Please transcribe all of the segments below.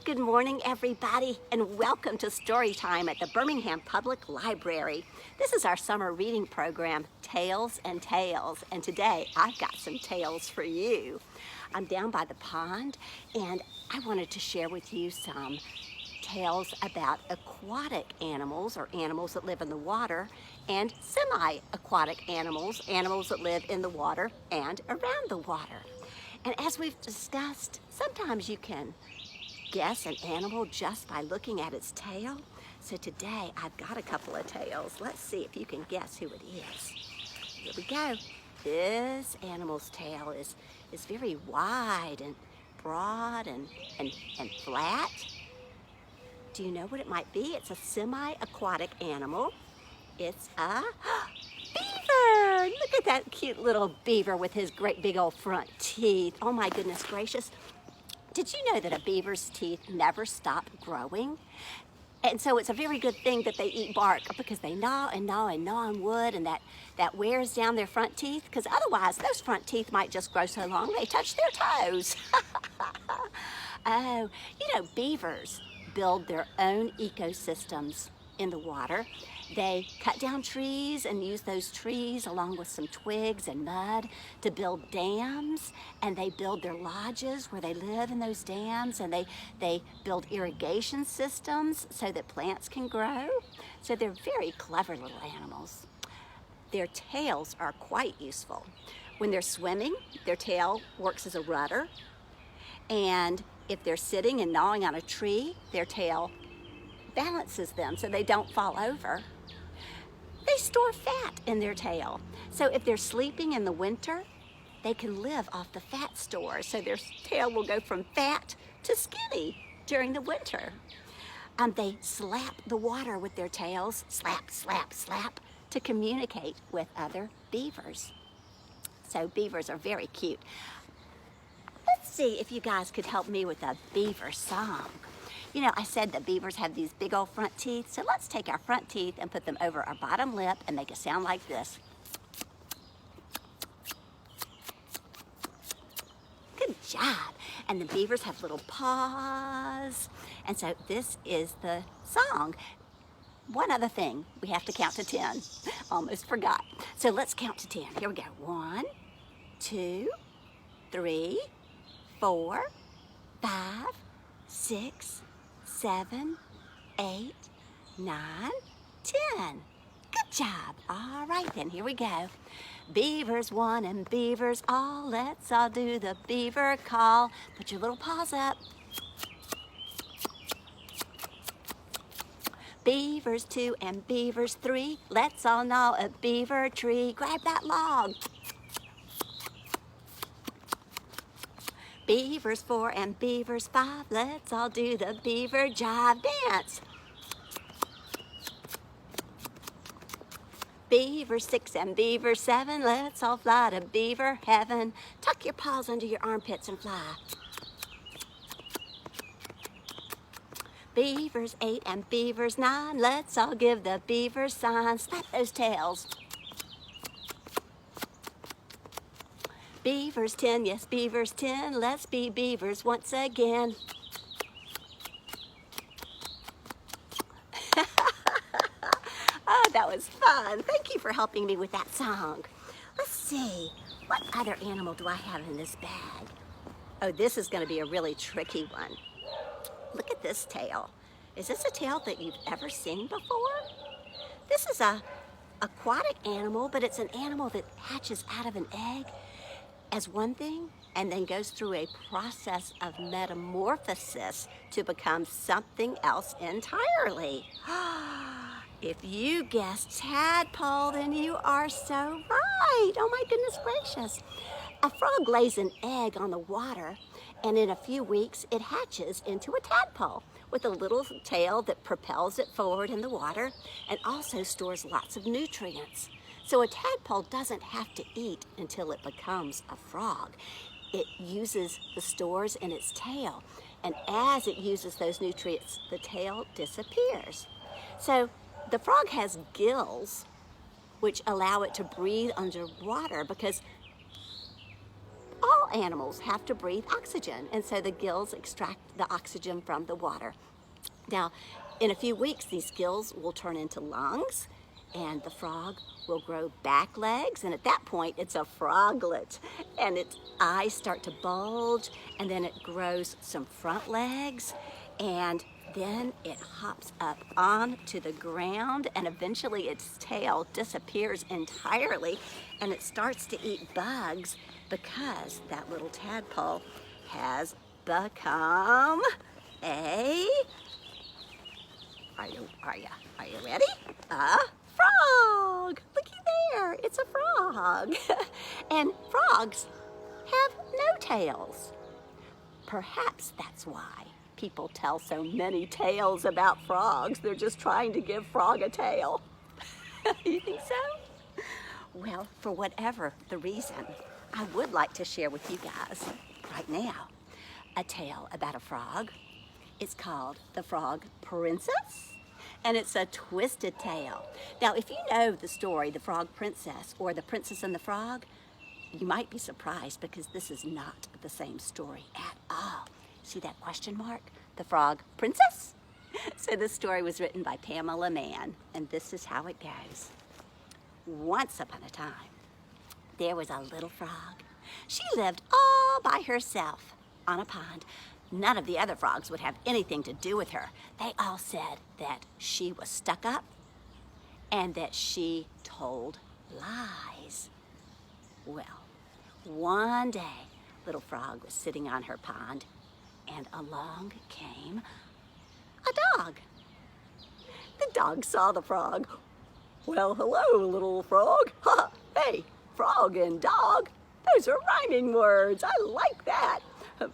Good morning, everybody, and welcome to Story Time at the Birmingham Public Library. This is our summer reading program, Tales and Tales, and today I've got some tales for you. I'm down by the pond, and I wanted to share with you some tales about aquatic animals, or animals that live in the water, and semi-aquatic animals, animals that live in the water and around the water. And as we've discussed, sometimes you can guess an animal just by looking at its tail. So today I've got a couple of tails. Let's see if you can guess who it is. Here we go. This animal's tail is very wide and broad and flat. Do you know what it might be? It's a semi-aquatic animal. It's a beaver. Look at that cute little beaver with his great big old front teeth. Oh my goodness gracious. Did you know that a beaver's teeth never stop growing? And so it's a very good thing that they eat bark, because they gnaw and gnaw and gnaw on wood, and that wears down their front teeth, because otherwise those front teeth might just grow so long they touch their toes. Oh, you know, beavers build their own ecosystems in the water. They cut down trees and use those trees along with some twigs and mud to build dams, and they build their lodges where they live in those dams, and they build irrigation systems so that plants can grow. So they're very clever little animals. Their tails are quite useful. When they're swimming, their tail works as a rudder, and if they're sitting and gnawing on a tree, their tail balances them so they don't fall over. They store fat in their tail. So if they're sleeping in the winter, they can live off the fat stores. So their tail will go from fat to skinny during the winter. They slap the water with their tails, slap, slap, slap, to communicate with other beavers. So beavers are very cute. Let's see if you guys could help me with a beaver song. You know, I said that beavers have these big old front teeth, so let's take our front teeth and put them over our bottom lip and make a sound like this. Good job. And the beavers have little paws. And so this is the song. One other thing, we have to count to 10. Almost forgot. So let's count to 10. Here we go. 1, 2, 3, 4, 5, 6, 7, 8, 9, 10. Good job. All right then, here we go. Beavers one and beavers all, let's all do the beaver call. Put your little paws up. Beavers 2 and beavers 3, let's all gnaw a beaver tree. Grab that log. Beavers 4 and beavers 5, let's all do the beaver jive dance. Beavers 6 and beavers 7, let's all fly to beaver heaven. Tuck your paws under your armpits and fly. Beavers 8 and beavers 9, let's all give the beaver sign. Slap those tails. Beavers 10, yes, beavers 10, let's be beavers once again. Oh, that was fun. Thank you for helping me with that song. Let's see, what other animal do I have in this bag? Oh, this is going to be a really tricky one. Look at this tail. Is this a tail that you've ever seen before? This is a aquatic animal, but it's an animal that hatches out of an egg as one thing and then goes through a process of metamorphosis to become something else entirely. If you guessed tadpole, then you are so right. Oh my goodness gracious. A frog lays an egg on the water, and in a few weeks it hatches into a tadpole with a little tail that propels it forward in the water and also stores lots of nutrients. So a tadpole doesn't have to eat until it becomes a frog. It uses the stores in its tail, and as it uses those nutrients, the tail disappears. So the frog has gills which allow it to breathe underwater, because all animals have to breathe oxygen, and so the gills extract the oxygen from the water. Now, in a few weeks, these gills will turn into lungs, and the frog will grow back legs, and at that point, it's a froglet, and its eyes start to bulge, and then it grows some front legs, and then it hops up onto the ground, and eventually its tail disappears entirely, and it starts to eat bugs because that little tadpole has become a... Are you ready? A frog! Looky there, it's a frog. And frogs have no tails. Perhaps that's why people tell so many tales about frogs. They're just trying to give frog a tail. You think so? Well, for whatever the reason, I would like to share with you guys right now a tale about a frog. It's called The Frog Princess, and it's a twisted tale. Now, if you know the story, The Frog Princess or The Princess and the Frog, you might be surprised because this is not the same story at all. See that question mark? The Frog Princess? So this story was written by Pamela Mann, and this is how it goes. Once upon a time, there was a little frog. She lived all by herself on a pond. None of the other frogs would have anything to do with her. They all said that she was stuck up and that she told lies. Well, one day, little frog was sitting on her pond, and along came a dog. The dog saw the frog. Well, hello, little frog. Ha! Hey, frog and dog. Those are rhyming words. I like that.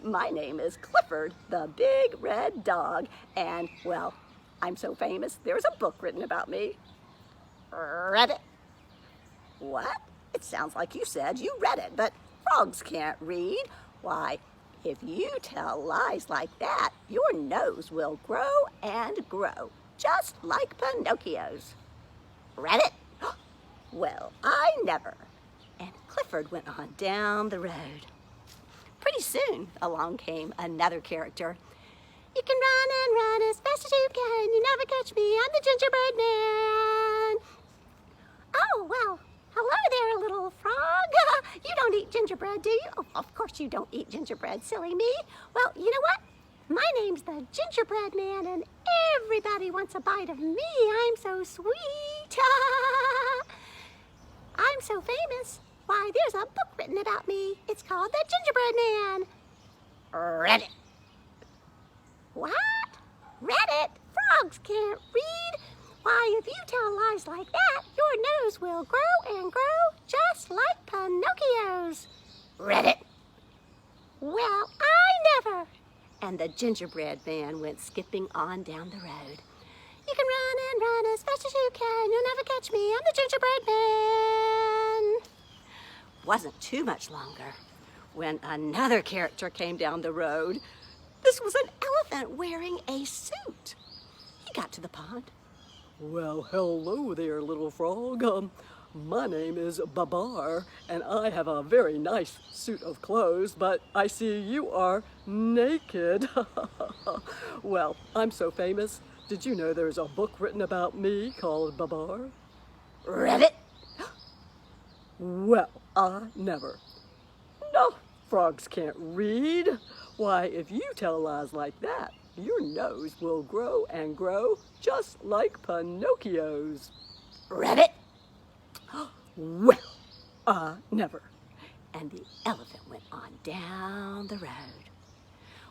My name is Clifford, the big red dog, and, well, I'm so famous, there's a book written about me. Read it. What? It sounds like you said you read it, but frogs can't read. Why, if you tell lies like that, your nose will grow and grow, just like Pinocchio's. Read it? Well, I never. And Clifford went on down the road. Pretty soon, along came another character. You can run and run as fast as you can. You never catch me. I'm the gingerbread man. Oh, well, hello there, little frog. You don't eat gingerbread, do you? Oh, of course you don't eat gingerbread, silly me. Well, you know what? My name's the gingerbread man, and everybody wants a bite of me. I'm so sweet. I'm so famous. Why, there's a book written about me. It's called The Gingerbread Man. Read it. What? Read it? Frogs can't read. Why, if you tell lies like that, your nose will grow and grow just like Pinocchio's. Read it. Well, I never. And the gingerbread man went skipping on down the road. You can run and run as fast as you can. You'll never catch me. I'm the gingerbread man. Wasn't too much longer when another character came down the road. This was an elephant wearing a suit. He got to the pond. Well, hello there, little frog. My name is Babar, and I have a very nice suit of clothes, but I see you are naked. Well, I'm so famous. Did you know there's a book written about me called Babar? Read it. Well, I never. No, frogs can't read. Why, if you tell lies like that, your nose will grow and grow just like Pinocchio's. Read it. Well, I never. And the elephant went on down the road.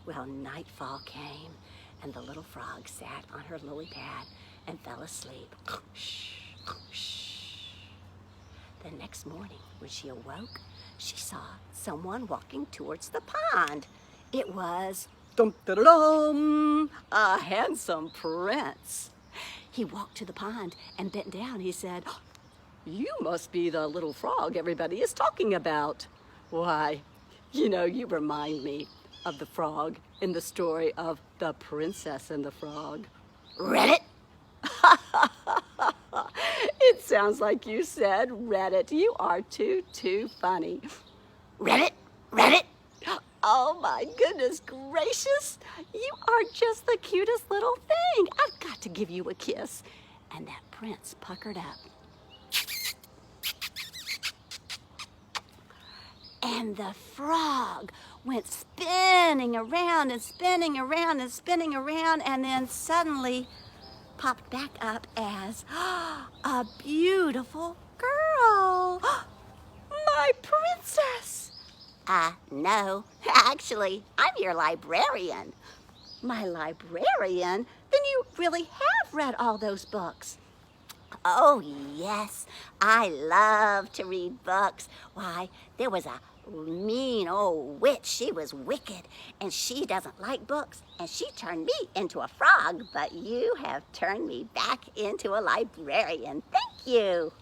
Well, nightfall came, and the little frog sat on her lily pad and fell asleep. Shh, shh. The next morning, when she awoke, she saw someone walking towards the pond. It was Dum-da-da-dum! a handsome prince. He walked to the pond and bent down. He said, "You must be the little frog everybody is talking about. Why, you know, you remind me of the frog in the story of The Princess and the Frog." Read it? It sounds like you said read it. You are too funny. Read it? Read it? Oh my goodness gracious. You are just the cutest little thing. I've got to give you a kiss. And that prince puckered up. And the frog went spinning around and spinning around and spinning around, and then suddenly popped back up as a beautiful girl. My princess! No, actually, I'm your librarian. My librarian? Then you really have read all those books. Oh, yes, I love to read books. Why, there was a mean old witch. She was wicked, and she doesn't like books, and she turned me into a frog, but you have turned me back into a librarian. Thank you.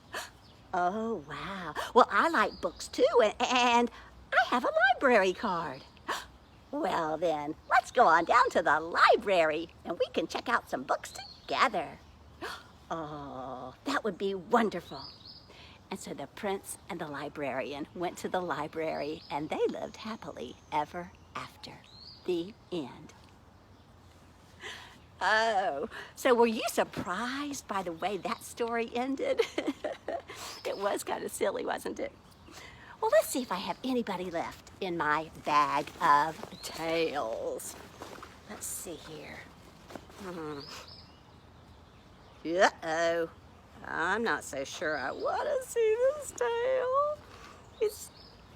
Oh, wow. Well, I like books, too, and I have a library card. Well, then, let's go on down to the library, and we can check out some books together. Oh, that would be wonderful. And so the prince and the librarian went to the library, and they lived happily ever after. The end. Oh, so were you surprised by the way that story ended? It was kind of silly, wasn't it? Well, let's see if I have anybody left in my bag of tales. Let's see here. Uh-oh. I'm not so sure I want to see this tail. It's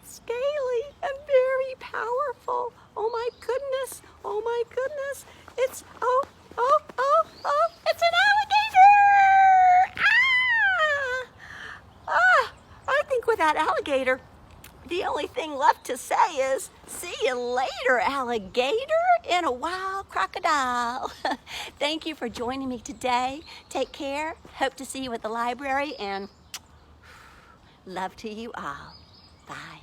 scaly and very powerful. Oh my goodness. Oh my goodness. It's, oh, it's an alligator! I think with that alligator, the only thing left to say is, see you later, alligator, in a wild crocodile. Thank you for joining me today. Take care. Hope to see you at the library, and love to you all. Bye.